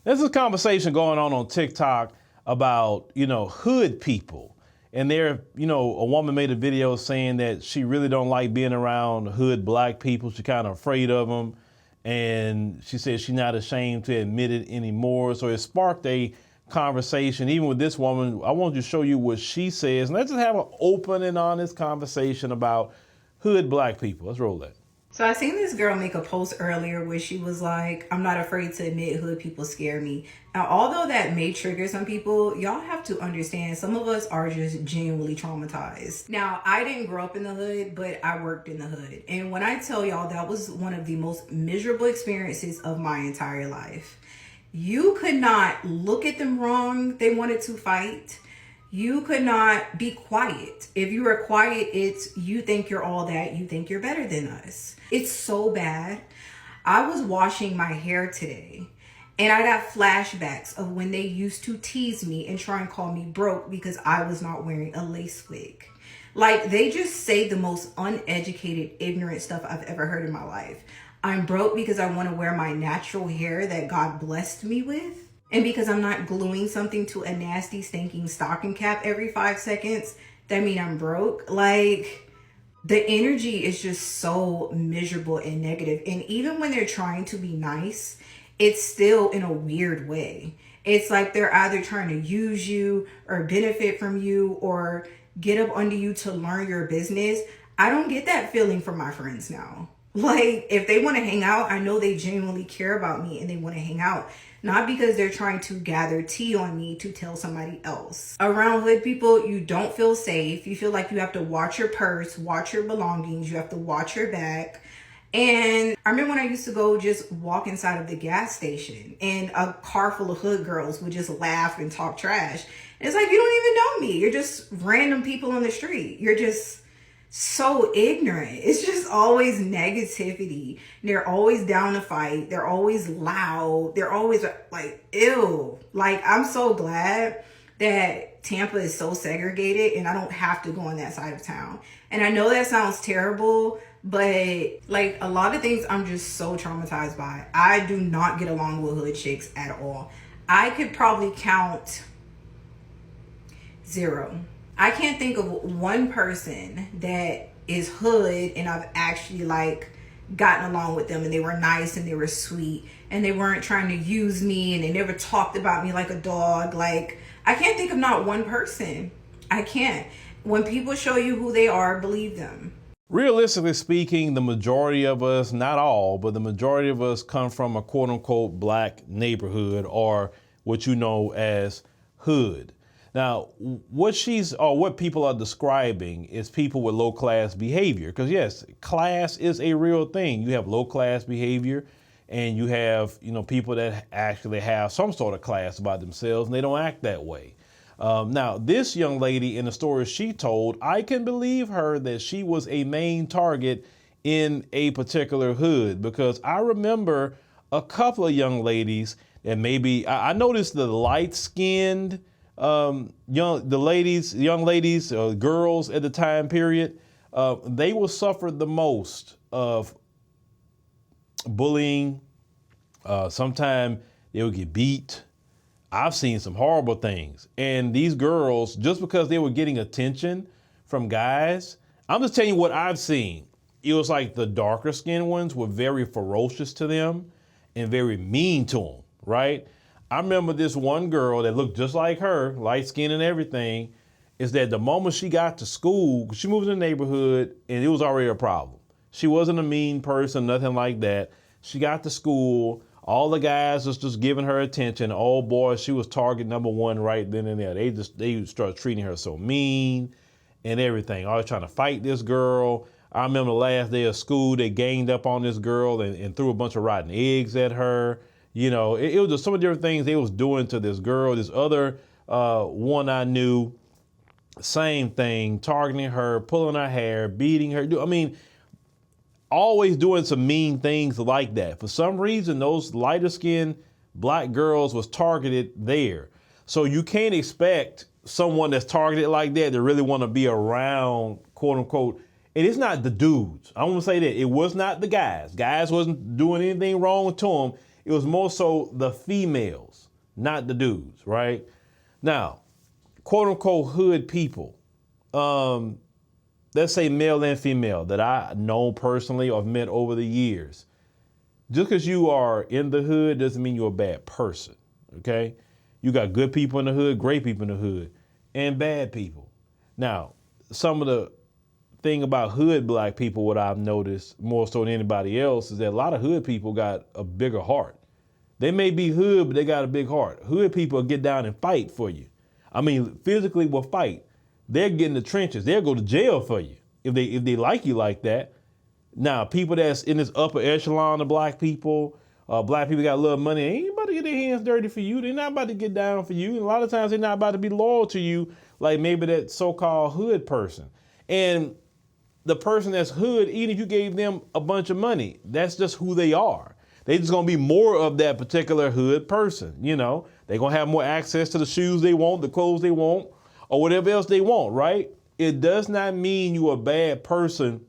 There's a conversation going on TikTok about, hood people. And a woman made a video saying that she really don't like being around hood black people. She's kind of afraid of them. And she said she's not ashamed to admit it anymore. So it sparked a conversation. Even with this woman, I wanted to show you what she says. And let's just have an open and honest conversation about hood black people. Let's roll that. So I seen this girl make a post earlier where she was like, I'm not afraid to admit hood people scare me. Now, although that may trigger some people, y'all have to understand some of us are just genuinely traumatized. Now, I didn't grow up in the hood, but I worked in the hood. And when I tell y'all, that was one of the most miserable experiences of my entire life. You could not look at them wrong. They wanted to fight. You could not be quiet. If you were quiet, it's you think you're all that. You think you're better than us. It's so bad. I was washing my hair today and I got flashbacks of when they used to tease me and try and call me broke because I was not wearing a lace wig. Like, they just say the most uneducated, ignorant stuff I've ever heard in my life. I'm broke because I want to wear my natural hair that God blessed me with. And because I'm not gluing something to a nasty, stinking stocking cap every 5 seconds, that mean I'm broke. Like, the energy is just so miserable and negative. And even when they're trying to be nice, it's still in a weird way. It's like they're either trying to use you or benefit from you or get up under you to learn your business. I don't get that feeling from my friends now. Like, if they want to hang out, I know they genuinely care about me and they want to hang out. Not because they're trying to gather tea on me to tell somebody else. Around hood people, you don't feel safe. You feel like you have to watch your purse, watch your belongings. You have to watch your back. And I remember when I used to go just walk inside of the gas station and a car full of hood girls would just laugh and talk trash. And it's like, you don't even know me. You're just random people on the street. You're just so ignorant. It's just always negativity. They're always down to fight. They're always loud. They're always like, ew. Like, I'm so glad that Tampa is so segregated and I don't have to go on that side of town. And I know that sounds terrible, but like a lot of things I'm just so traumatized by. I do not get along with hood chicks at all. I could probably count 0. I can't think of one person that is hood and I've actually like gotten along with them and they were nice and they were sweet and they weren't trying to use me and they never talked about me like a dog. Like, I can't think of not one person. I can't. When people show you who they are, believe them. Realistically speaking, the majority of us, not all, but the majority of us come from a quote unquote black neighborhood or what you know as hood. Now, what people are describing is people with low class behavior. Because yes, class is a real thing. You have low class behavior and you have, people that actually have some sort of class about themselves and they don't act that way. Now, this young lady in the story she told, I can believe her that she was a main target in a particular hood because I remember a couple of young ladies that maybe, I noticed the light-skinned, young ladies, girls at the time period, they will suffer the most of bullying. Sometimes they'll get beat. I've seen some horrible things. And these girls, just because they were getting attention from guys, I'm just telling you what I've seen. It was like the darker skinned ones were very ferocious to them and very mean to them, right? I remember this one girl that looked just like her, light skin and everything, is that the moment she got to school, she moved in the neighborhood and it was already a problem. She wasn't a mean person, nothing like that. She got to school, all the guys was just giving her attention. Oh boy, she was target number one right then and there. They started treating her so mean and everything. Always trying to fight this girl. I remember the last day of school, they ganged up on this girl and threw a bunch of rotten eggs at her. It was just some of the different things they was doing to this girl. This other one I knew, same thing, targeting her, pulling her hair, beating her. Always doing some mean things like that. For some reason, those lighter skinned black girls was targeted there. So you can't expect someone that's targeted like that to really want to be around, quote unquote. And it's not the dudes. I want to say that it was not the guys. Guys wasn't doing anything wrong to them. It was more so the females, not the dudes, right? Now, quote unquote hood people, let's say male and female that I know personally or have met over the years. Just because you are in the hood doesn't mean you're a bad person, okay? You got good people in the hood, great people in the hood, and bad people. Now, some of the thing about hood black people, what I've noticed more so than anybody else, is that a lot of hood people got a bigger heart. They may be hood, but they got a big heart. Hood people will get down and fight for you. I mean, physically will fight. They'll get in the trenches. They'll go to jail for you if they like you like that. Now, people that's in this upper echelon of black people got a little money, ain't about to get their hands dirty for you. They're not about to get down for you. And a lot of times they're not about to be loyal to you like maybe that so-called hood person. And the person that's hood, even if you gave them a bunch of money, that's just who they are. They just gonna be more of that particular hood person, you know. They're gonna have more access to the shoes they want, the clothes they want, or whatever else they want, right? It does not mean you're a bad person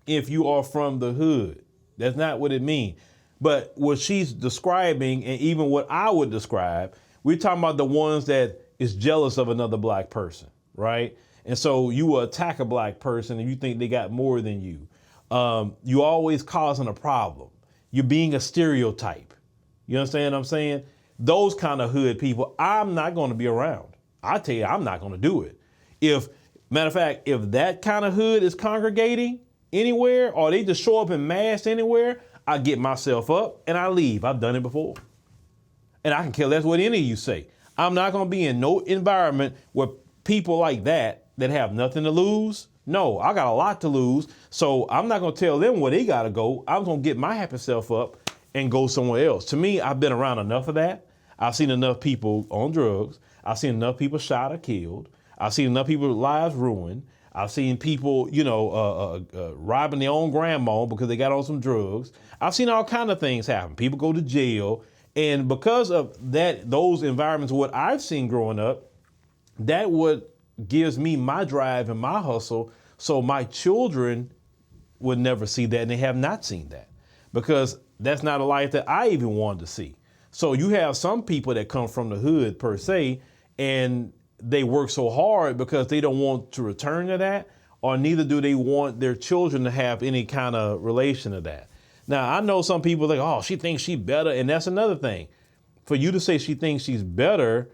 if you are from the hood. That's not what it means. But what she's describing, and even what I would describe, we're talking about the ones that is jealous of another black person, right? And so you will attack a black person and you think they got more than you. You always causing a problem. You're being a stereotype. You understand what I'm saying? Those kind of hood people, I'm not going to be around. I tell you, I'm not going to do it. Matter of fact, if that kind of hood is congregating anywhere, or they just show up in mass anywhere, I get myself up and I leave. I've done it before. And I can care less what any of you say. I'm not going to be in no environment where people like that have nothing to lose. No, I got a lot to lose. So I'm not going to tell them where they got to go. I'm going to get my happy self up and go somewhere else. To me, I've been around enough of that. I've seen enough people on drugs. I've seen enough people shot or killed. I've seen enough people's lives ruined. I've seen people, robbing their own grandma because they got on some drugs. I've seen all kinds of things happen. People go to jail. And because of that, those environments, what I've seen growing up, that what gives me my drive and my hustle. So my children would never see that, and they have not seen that, because that's not a life that I even wanted to see. So you have some people that come from the hood per se, and they work so hard because they don't want to return to that, or neither do they want their children to have any kind of relation to that. Now, I know some people think, oh, she thinks she's better. And that's another thing. For you to say she thinks she's better,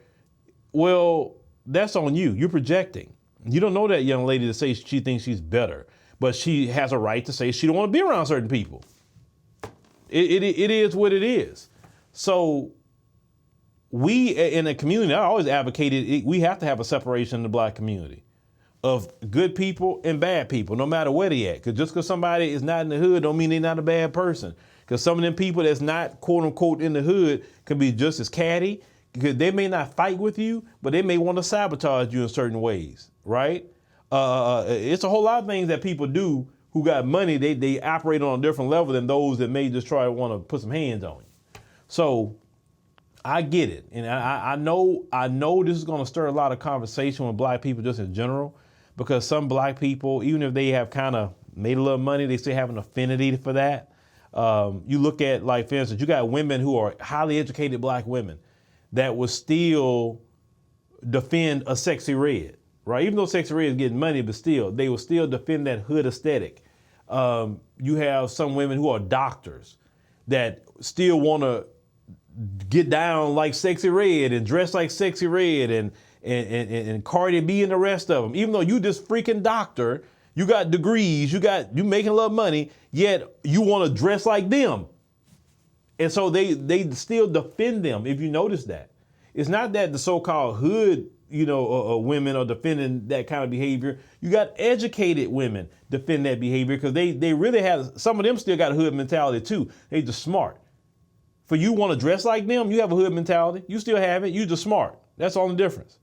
well, that's on you. You're projecting. You don't know that young lady to say she thinks she's better, but she has a right to say she don't want to be around certain people. It is what it is. So we in a community, I always advocated, we have to have a separation in the black community of good people and bad people, no matter where they at. Because just because somebody is not in the hood don't mean they're not a bad person. Because some of them people that's not quote unquote in the hood can be just as catty, because they may not fight with you, but they may want to sabotage you in certain ways, right? It's a whole lot of things that people do who got money. They operate on a different level than those that may just try to want to put some hands on you. So I get it. And I know this is going to stir a lot of conversation with black people just in general, because some black people, even if they have kind of made a little money, they still have an affinity for that. You look at, like, for instance, you got women who are highly educated black women that will still defend a Sexy Red, right? Even though Sexy Red is getting money, but still, they will still defend that hood aesthetic. You have some women who are doctors that still want to get down like Sexy Red and dress like Sexy Red and Cardi B and the rest of them. Even though you this freaking doctor, you got degrees, you making a lot of money, yet you want to dress like them. And so they still defend them, if you notice that. It's not that the so-called hood, women are defending that kind of behavior. You got educated women defend that behavior because they really have, some of them still got a hood mentality too. They just smart. For you want to dress like them, you have a hood mentality. You still have it. You just smart. That's all the difference.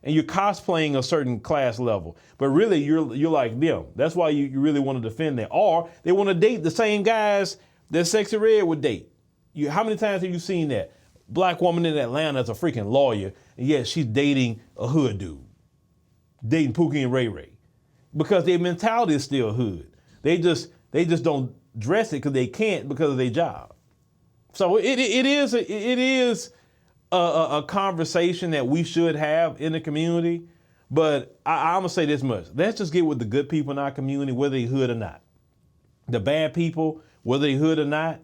And you're cosplaying a certain class level, but really you're like them. That's why you really want to defend them. Or they want to date the same guys that Sexy Red would date. How many times have you seen that? Black woman in Atlanta is a freaking lawyer, and yet she's dating a hood dude, dating Pookie and Ray Ray, because their mentality is still hood. They just don't dress it because they can't because of their job. So it is a conversation that we should have in the community. But I'm gonna say this much: let's just get with the good people in our community, whether they hood or not. The bad people, whether they hood or not,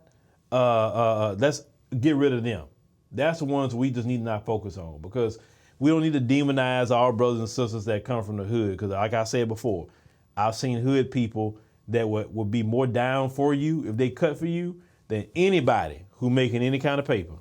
let's get rid of them. That's the ones we just need to not focus on, because we don't need to demonize our brothers and sisters that come from the hood. Because like I said before, I've seen hood people that would be more down for you if they cut for you than anybody who making any kind of paper.